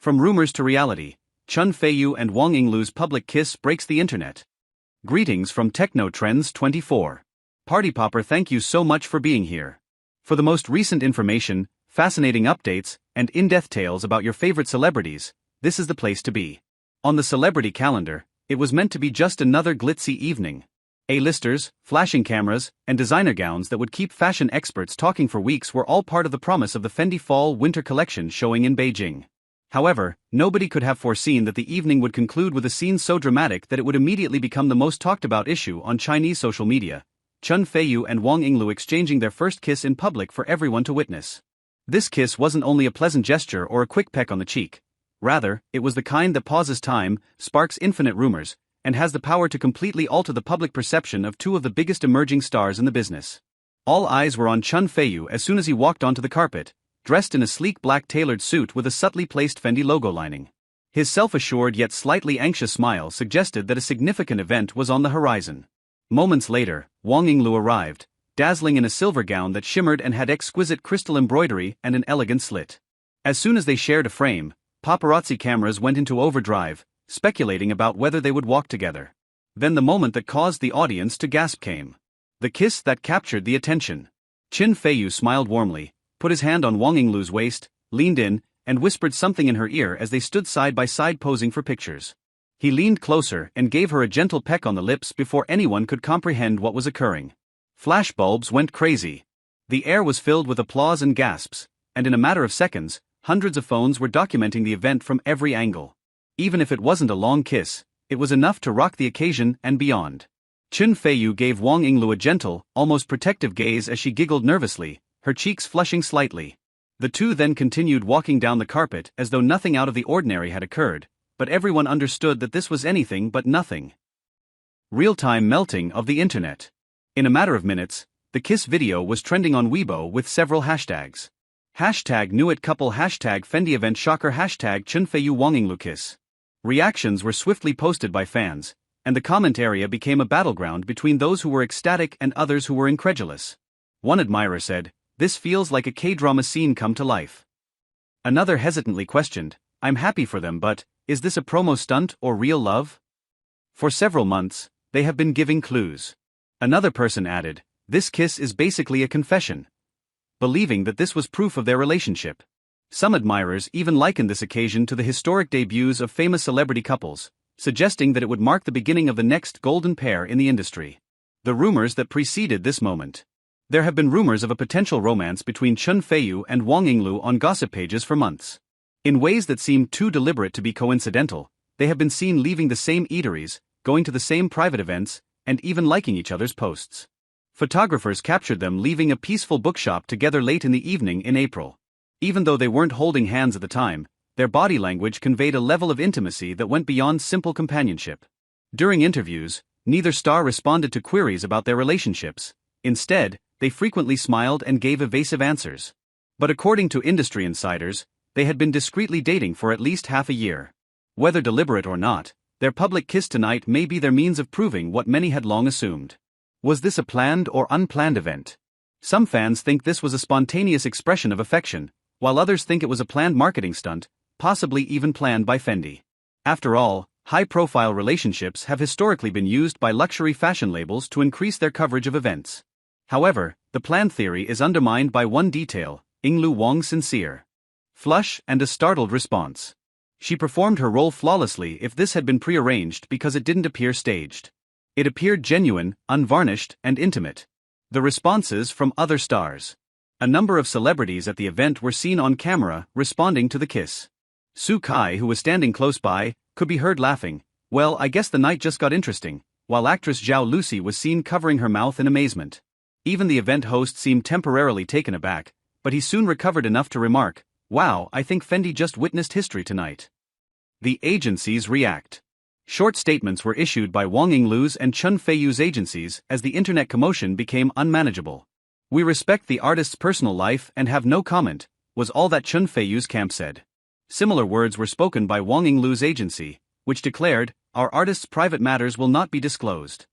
From rumors to reality, Chen Feiyu and Wang Yinglu's public kiss breaks the internet. Greetings from Techno Trends 24. Party Popper, thank you so much for being here. For the most recent information, fascinating updates, and in-depth tales about your favorite celebrities, this is the place to be. On the celebrity calendar, it was meant to be just another glitzy evening. A-listers, flashing cameras, and designer gowns that would keep fashion experts talking for weeks were all part of the promise of the Fendi Fall-Winter collection showing in Beijing. However, nobody could have foreseen that the evening would conclude with a scene so dramatic that it would immediately become the most talked-about issue on Chinese social media: Chen Feiyu and Wang Yinglu exchanging their first kiss in public for everyone to witness. This kiss wasn't only a pleasant gesture or a quick peck on the cheek. Rather, it was the kind that pauses time, sparks infinite rumors, and has the power to completely alter the public perception of two of the biggest emerging stars in the business. All eyes were on Chen Feiyu as soon as he walked onto the carpet, dressed in a sleek black tailored suit with a subtly placed Fendi logo lining. His self-assured yet slightly anxious smile suggested that a significant event was on the horizon. Moments later, Wang Yinglu arrived, dazzling in a silver gown that shimmered and had exquisite crystal embroidery and an elegant slit. As soon as they shared a frame, paparazzi cameras went into overdrive, speculating about whether they would walk together. Then the moment that caused the audience to gasp came. The kiss that captured the attention. Chen Feiyu smiled warmly, put his hand on Wang Yinglu's waist, leaned in, and whispered something in her ear as they stood side by side posing for pictures. He leaned closer and gave her a gentle peck on the lips before anyone could comprehend what was occurring. Flashbulbs went crazy. The air was filled with applause and gasps, and in a matter of seconds, hundreds of phones were documenting the event from every angle. Even if it wasn't a long kiss, it was enough to rock the occasion and beyond. Chen Feiyu gave Wang Yinglu a gentle, almost protective gaze as she giggled nervously, her cheeks flushing slightly. The two then continued walking down the carpet as though nothing out of the ordinary had occurred, but everyone understood that this was anything but nothing. Real-time melting of the internet. In a matter of minutes, the kiss video was trending on Yibo with several hashtags. Hashtag Knew It Couple, hashtag Fendi Event Shocker, hashtag Chen Feiyu Wang Yinglu Kiss. Reactions were swiftly posted by fans, and the comment area became a battleground between those who were ecstatic and others who were incredulous. One admirer said, "This feels like a K-drama scene come to life." Another hesitantly questioned, "I'm happy for them, but is this a promo stunt or real love?" For several months, they have been giving clues. Another person added, "This kiss is basically a confession," believing that this was proof of their relationship. Some admirers even likened this occasion to the historic debuts of famous celebrity couples, suggesting that it would mark the beginning of the next golden pair in the industry. The rumors that preceded this moment. There have been rumors of a potential romance between Chen Feiyu and Wang Yinglu on gossip pages for months. In ways that seem too deliberate to be coincidental, they have been seen leaving the same eateries, going to the same private events, and even liking each other's posts. Photographers captured them leaving a peaceful bookshop together late in the evening in April. Even though they weren't holding hands at the time, their body language conveyed a level of intimacy that went beyond simple companionship. During interviews, neither star responded to queries about their relationships. Instead, they frequently smiled and gave evasive answers. But according to industry insiders, they had been discreetly dating for at least half a year. Whether deliberate or not, their public kiss tonight may be their means of proving what many had long assumed. Was this a planned or unplanned event? Some fans think this was a spontaneous expression of affection, while others think it was a planned marketing stunt, possibly even planned by Fendi. After all, high-profile relationships have historically been used by luxury fashion labels to increase their coverage of events. However, the planned theory is undermined by one detail: Yinglu Wang's sincere flush and a startled response. She performed her role flawlessly if this had been prearranged because it didn't appear staged. It appeared genuine, unvarnished, and intimate. The responses from other stars. A number of celebrities at the event were seen on camera responding to the kiss. Su Kai, who was standing close by, could be heard laughing, "Well, I guess the night just got interesting," while actress Zhao Lucy was seen covering her mouth in amazement. Even the event host seemed temporarily taken aback, but he soon recovered enough to remark, "Wow, I think Fendi just witnessed history tonight." The agencies react. Short statements were issued by Wang Yinglu's and Chen Feiyu's agencies as the internet commotion became unmanageable. "We respect the artist's personal life and have no comment," was all that Chen Feiyu's camp said. Similar words were spoken by Wang Yinglu's agency, which declared, "Our artist's private matters will not be disclosed."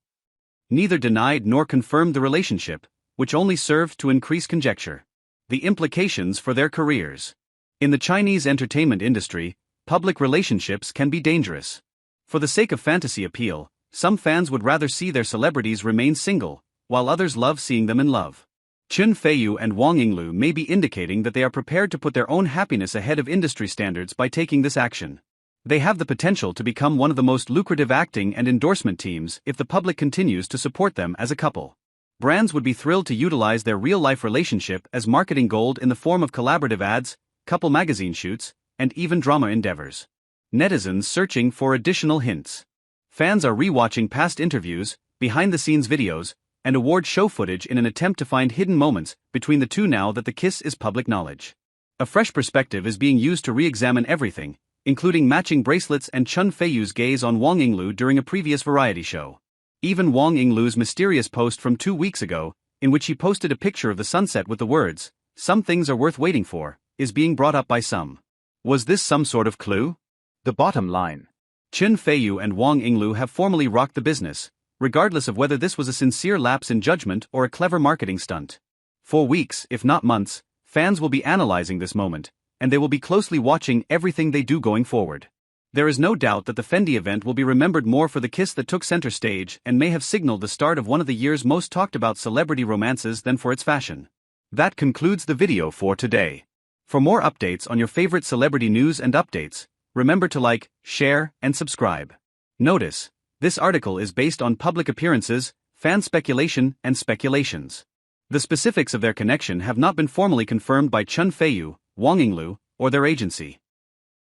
Neither denied nor confirmed the relationship, which only served to increase conjecture. The implications for their careers. In the Chinese entertainment industry, public relationships can be dangerous. For the sake of fantasy appeal, some fans would rather see their celebrities remain single, while others love seeing them in love. Chen Feiyu and Wang Yinglu may be indicating that they are prepared to put their own happiness ahead of industry standards by taking this action. They have the potential to become one of the most lucrative acting and endorsement teams if the public continues to support them as a couple. Brands would be thrilled to utilize their real-life relationship as marketing gold in the form of collaborative ads, couple magazine shoots, and even drama endeavors. Netizens searching for additional hints. Fans are re-watching past interviews, behind-the-scenes videos, and award show footage in an attempt to find hidden moments between the two now that the kiss is public knowledge. A fresh perspective is being used to re-examine everything, including matching bracelets and Chen Feiyu's gaze on Wang Yinglu during a previous variety show. Even Wang Yinglu's mysterious post from 2 weeks ago, in which he posted a picture of the sunset with the words, "Some things are worth waiting for," is being brought up by some. Was this some sort of clue? The bottom line. Chen Feiyu and Wang Yinglu have formally rocked the business, regardless of whether this was a sincere lapse in judgment or a clever marketing stunt. For weeks, if not months, fans will be analyzing this moment, and they will be closely watching everything they do going forward. There is no doubt that the Fendi event will be remembered more for the kiss that took center stage and may have signaled the start of one of the year's most talked about celebrity romances than for its fashion. That concludes the video for today. For more updates on your favorite celebrity news and updates, remember to like, share, and subscribe. Notice, this article is based on public appearances, fan speculation, and speculations. The specifics of their connection have not been formally confirmed by Chen Feiyu, Wang Yinglu, or their agency.